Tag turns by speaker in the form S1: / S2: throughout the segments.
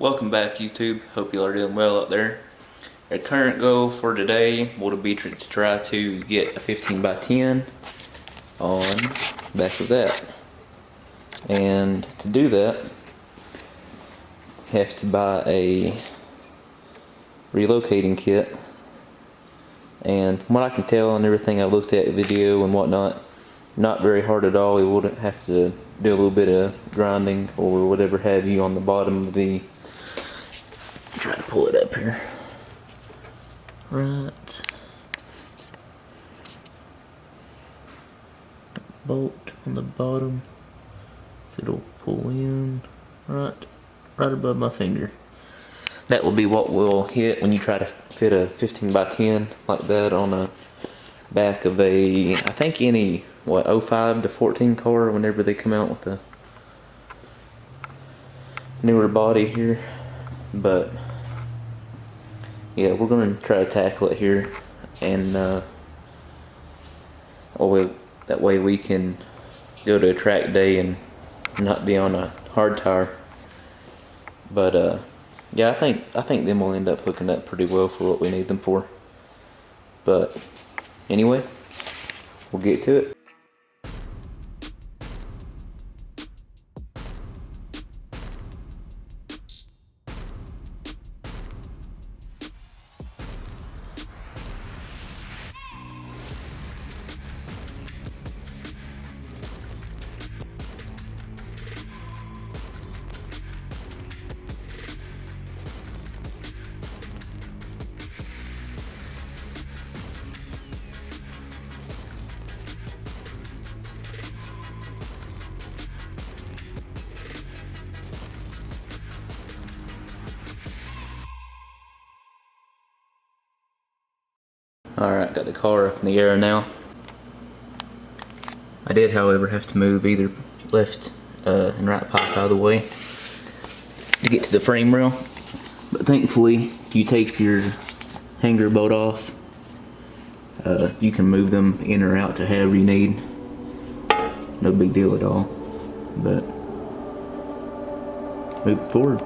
S1: Welcome back, YouTube. Hope you are doing well up there. Our current goal for today will be to try to get a 15x10 on back of that. And to do that, have to buy a relocating kit. And from what I can tell and everything I've looked at the video and whatnot, not very hard at all. We wouldn't have to do a little bit of grinding or whatever have you on the bottom of the, try to pull it up here. Right. Bolt on the bottom. If it'll pull in right above my finger. That will be what will hit when you try to fit a 15x10 like that on a back of a, I think any, what, 05 to 14 car whenever they come out with a newer body here. But yeah, we're going to try to tackle it here, and that way we can go to a track day and not be on a hard tire. But yeah, I think them will end up hooking up pretty well for what we need them for. But anyway, we'll get to it. Alright, got the car up in the air now. I did, however, have to move either left and right pipe out of the way to get to the frame rail. But thankfully, if you take your hanger bolt off, you can move them in or out to however you need. No big deal at all. But moving forward.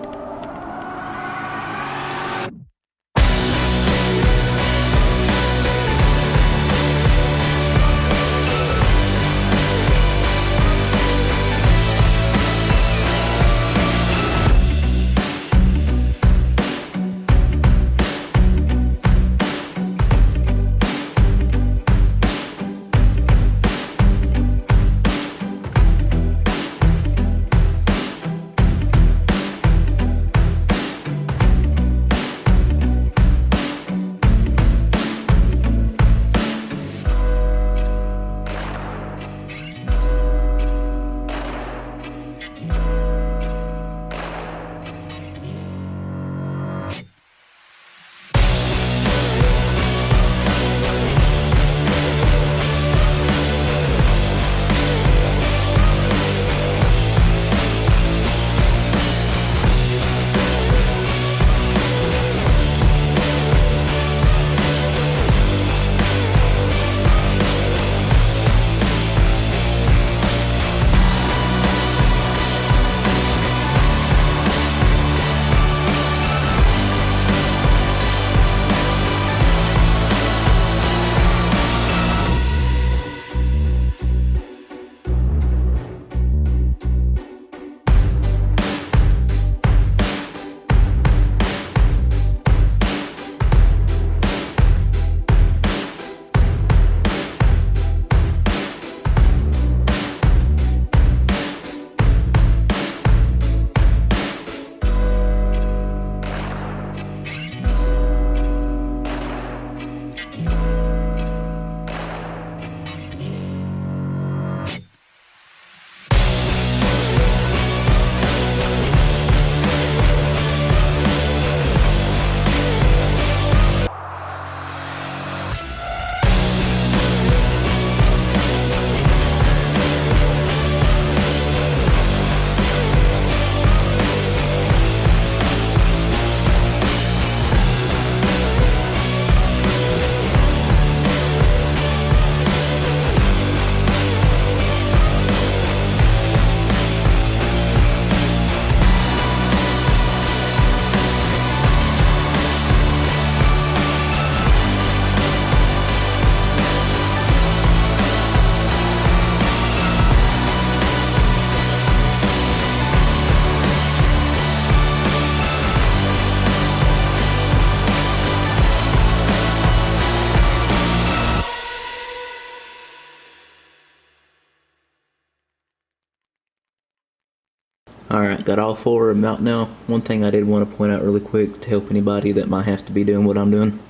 S1: Alright, got all 4 of them out now. One thing I did want to point out really quick to help anybody that might have to be doing what I'm doing.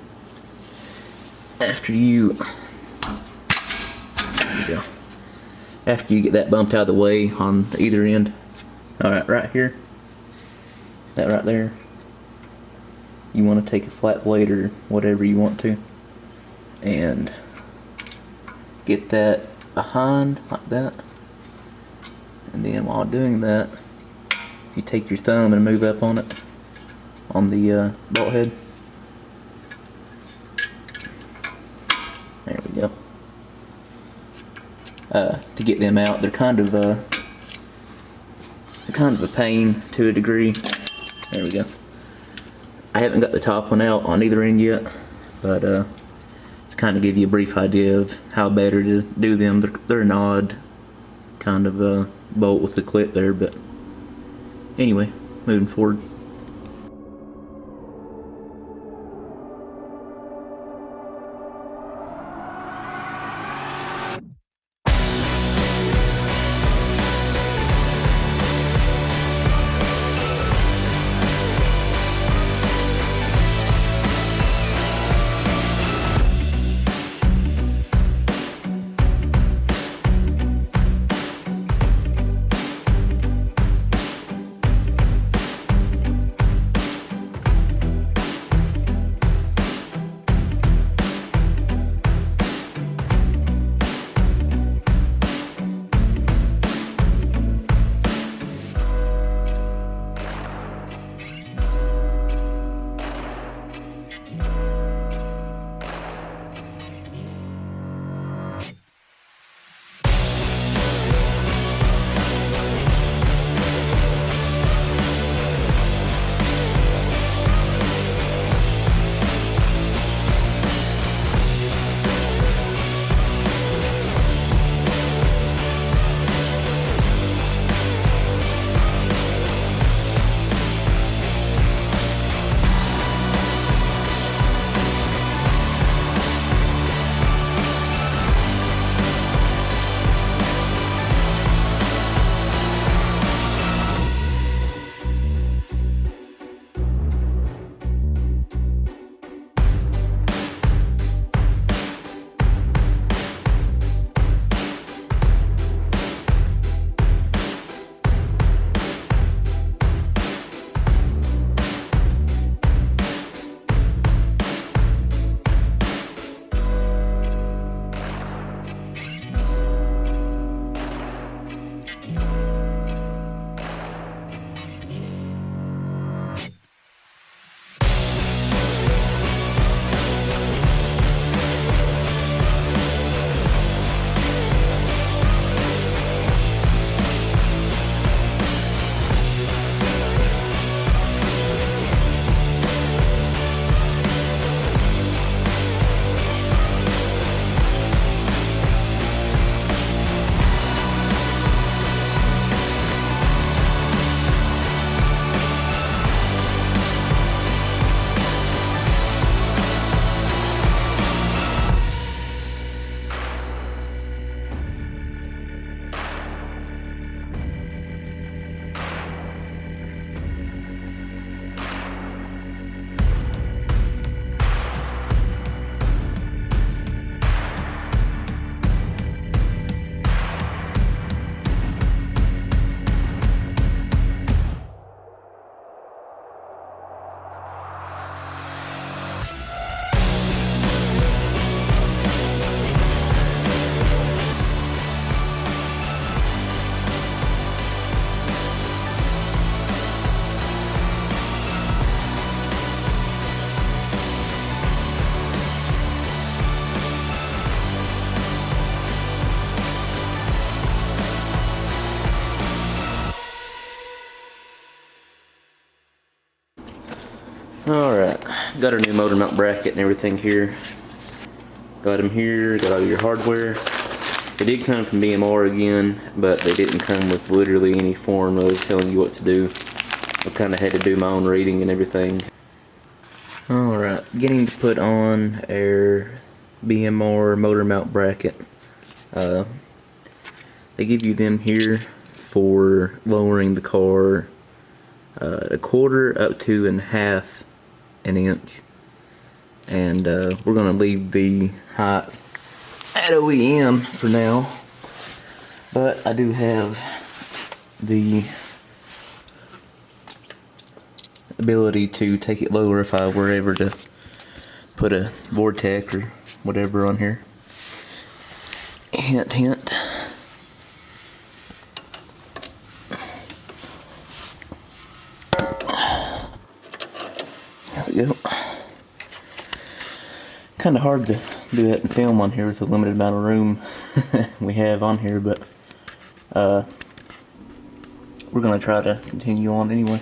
S1: After you get that bumped out of the way on either end. Alright, right here. That right there. You want to take a flat blade or whatever you want to. And get that behind like that. And then while doing that, you take your thumb and move up on it, on the bolt head. There we go. To get them out, they're kind of a pain to a degree. There we go. I haven't got the top one out on either end yet, but to kind of give you a brief idea of how better to do them. They're an odd kind of bolt with the clip there, but anyway, moving forward. Alright, got our new motor mount bracket and everything here. Got them here, got all your hardware. They did come from BMR again, but they didn't come with literally any form of telling you what to do. I kind of had to do my own reading and everything. Alright, getting to put on our BMR motor mount bracket. They give you them here for lowering the car 1/4 up to 1/2 an inch, and we're gonna leave the height at OEM for now, but I do have the ability to take it lower if I were ever to put a Vortex or whatever on here. Hint, hint. There we go. Kind of hard to do that in film on here with the limited amount of room we have on here, but we're gonna try to continue on anyway.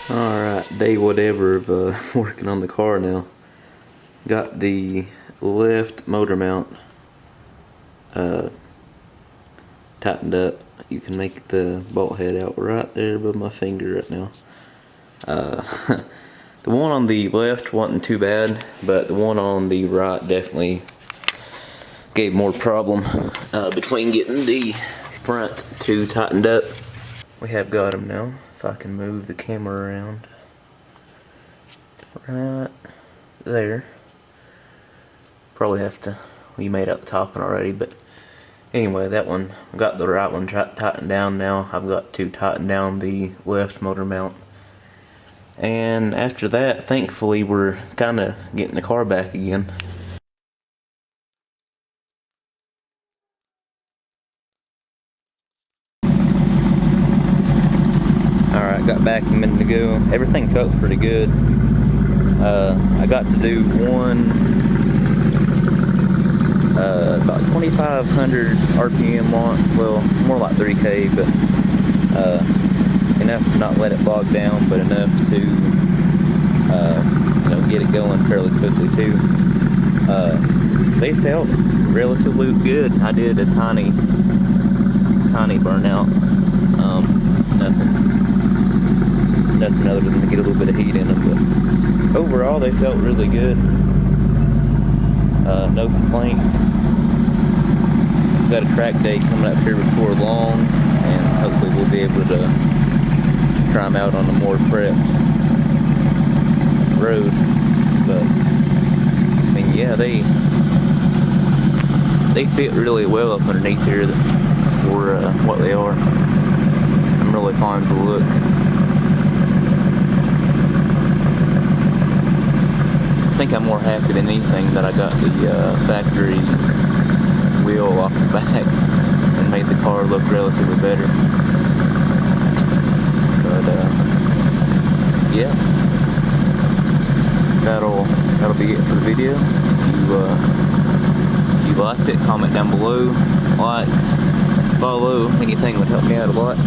S1: Alright, day whatever of working on the car now. Got the left motor mount tightened up. You can make the bolt head out right there above my finger right now. The one on the left wasn't too bad, but the one on the right definitely gave more problem between getting the front two tightened up. We have got them now. If I can move the camera around right there. Probably have to, well, you made out the top one already, but anyway, that one, I got the right one tightened down now. I've got to tighten down the left motor mount. And after that, thankfully, we're kind of getting the car back again. Alright, got back a minute ago. Everything felt pretty good. I got to do one about 2,500 RPM launch, well, more like 3K, but enough to not let it bog down, but enough to you know, get it going fairly quickly too. They felt relatively good. I did a tiny burnout. Nothing other than to get a little bit of heat in them, but overall they felt really good. No complaint. Got a track day coming up here before long, and hopefully we'll be able to try them out on a more prepped road. But I mean, yeah, they fit really well up underneath here for what they are. I'm really fond of the look. I think I'm more happy than anything that I got the factory wheel off the back and made the car look relatively better. But yeah, that'll be it for the video. If you liked it, comment down below, like, follow, anything would help me out a lot.